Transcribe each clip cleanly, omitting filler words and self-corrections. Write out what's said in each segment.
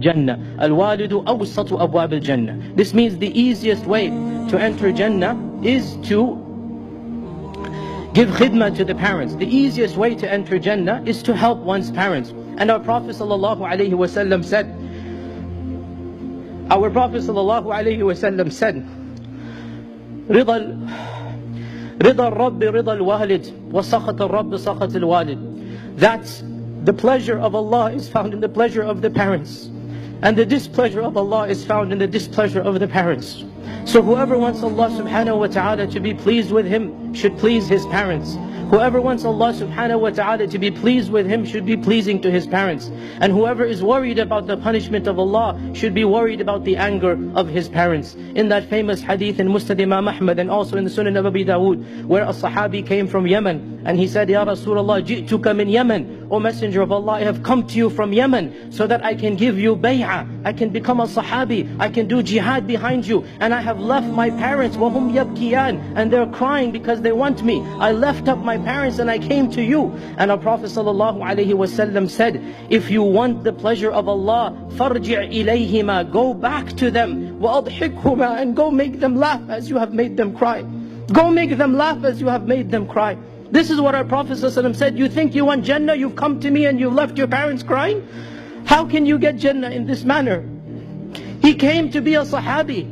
Jannah. Al-walidu awsatu abwab al-Jannah. This means the easiest way to enter Jannah is to give khidmah to the parents. The easiest way to enter Jannah is to help one's parents. And our Prophet ﷺ said, رضا الرب رضا الوالد وسخط الرب سخط الوالد. That the pleasure of Allah is found in the pleasure of the parents, and the displeasure of Allah is found in the displeasure of the parents. So whoever wants Allah subhanahu wa ta'ala to be pleased with him should please his parents. Whoever wants Allah subhanahu wa ta'ala to be pleased with him should be pleasing to his parents. And whoever is worried about the punishment of Allah should be worried about the anger of his parents. In that famous hadith in Musnad Imam Ahmad and also in the Sunan of Abi Dawood, where a sahabi came from Yemen and he said, Ya Rasulullah, ji'tuka min Yemen. O Messenger of Allah, I have come to you from Yemen so that I can give you bay'ah, I can become a sahabi, I can do jihad behind you. And I have left my parents, وَهُمْ يَبْكِيَانِ, and they're crying because they want me. I left up my parents and I came to you. And our Prophet ﷺ said, if you want the pleasure of Allah, فَارْجِعْ إِلَيْهِمَا, go back to them, وَأَضْحِكْهُمَا, and go make them laugh as you have made them cry. Go make them laugh as you have made them cry. This is what our Prophet ﷺ said. You think you want Jannah, you've come to me and you left your parents crying? How can you get Jannah in this manner? He came to be a sahabi.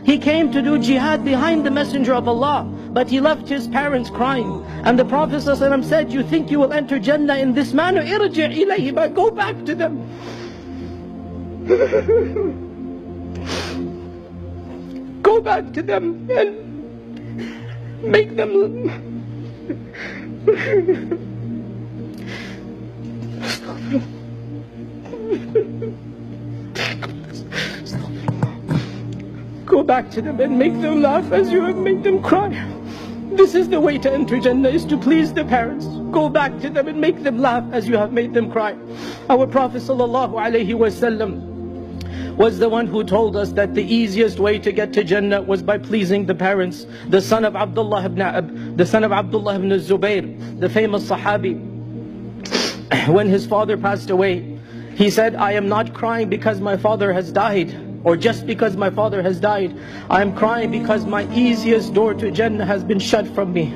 He came to do jihad behind the Messenger of Allah, but he left his parents crying. And the Prophet ﷺ said, you think you will enter Jannah in this manner? Irji' ilayhima, go back to them. Go back to them and make them go back to them and make them laugh as you have made them cry. This is the way to enter Jannah, is to please the parents. Go back to them and make them laugh as you have made them cry. Our Prophet ﷺ was the one who told us that the easiest way to get to Jannah was by pleasing the parents. The son of Abdullah ibn Zubayr, the famous Sahabi, when his father passed away, he said, I am not crying because my father has died, or just because my father has died. I am crying because my easiest door to Jannah has been shut from me.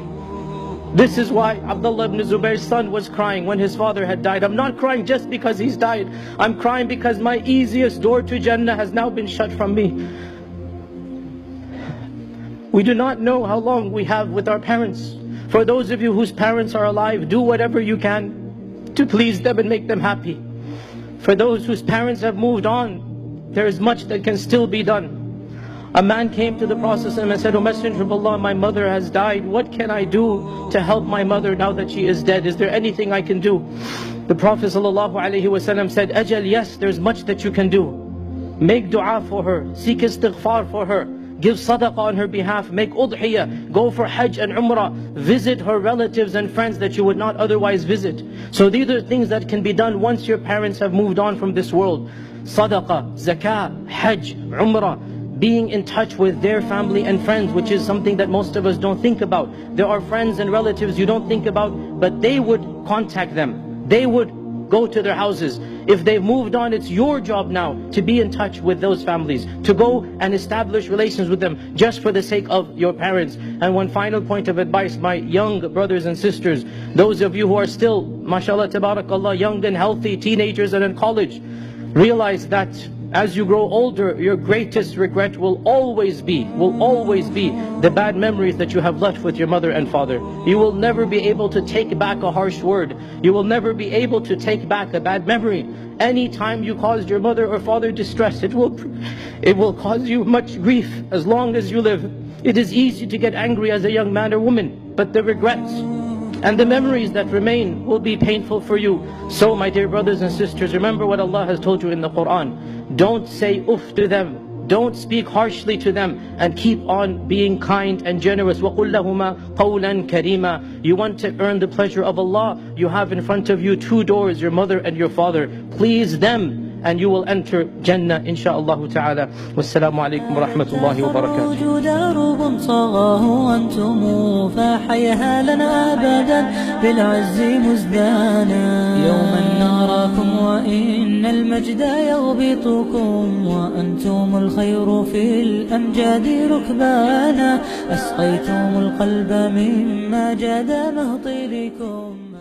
This is why Abdullah ibn Zubayr's son was crying when his father had died. I'm not crying just because he's died. I'm crying because my easiest door to Jannah has now been shut from me. We do not know how long we have with our parents. For those of you whose parents are alive, do whatever you can to please them and make them happy. For those whose parents have moved on, there is much that can still be done. A man came to the Prophet and said, O Messenger of Allah, my mother has died. What can I do to help my mother now that she is dead? Is there anything I can do? The Prophet ﷺ said, Ajal, yes, there's much that you can do. Make dua for her, seek istighfar for her, give sadaqah on her behalf, make udhiyah, go for hajj and umrah, visit her relatives and friends that you would not otherwise visit. So these are things that can be done once your parents have moved on from this world. Sadaqah, zakah, hajj, umrah, being in touch with their family and friends, which is something that most of us don't think about. There are friends and relatives you don't think about, but they would contact them. They would go to their houses. If they've moved on, it's your job now to be in touch with those families, to go and establish relations with them just for the sake of your parents. And one final point of advice, my young brothers and sisters, those of you who are still, mashallah, tabarakallah, young and healthy, teenagers and in college, realize that as you grow older, your greatest regret will always be the bad memories that you have left with your mother and father. You will never be able to take back a harsh word. You will never be able to take back a bad memory. Anytime you caused your mother or father distress, it will cause you much grief as long as you live. It is easy to get angry as a young man or woman, but the regrets and the memories that remain will be painful for you. So my dear brothers and sisters, remember what Allah has told you in the Quran. Don't say uff to them. Don't speak harshly to them, and keep on being kind and generous. وَقُلْ لَهُمَا قَوْلًا كَرِيمًا. You want to earn the pleasure of Allah, you have in front of you two doors, your mother and your father. Please them and you will enter Jannah insha'Allah ta'ala. Wassalamu alaikum wa rahmatullahi wa barakatuh. درب صغاه أنتم فحيها لنا أبدا بالعز مزدانا يوما نراكم وإن المجد يغبطكم وأنتم الخير في الأمجاد ركبانا أسقيتم القلب مما جاد مهطلكم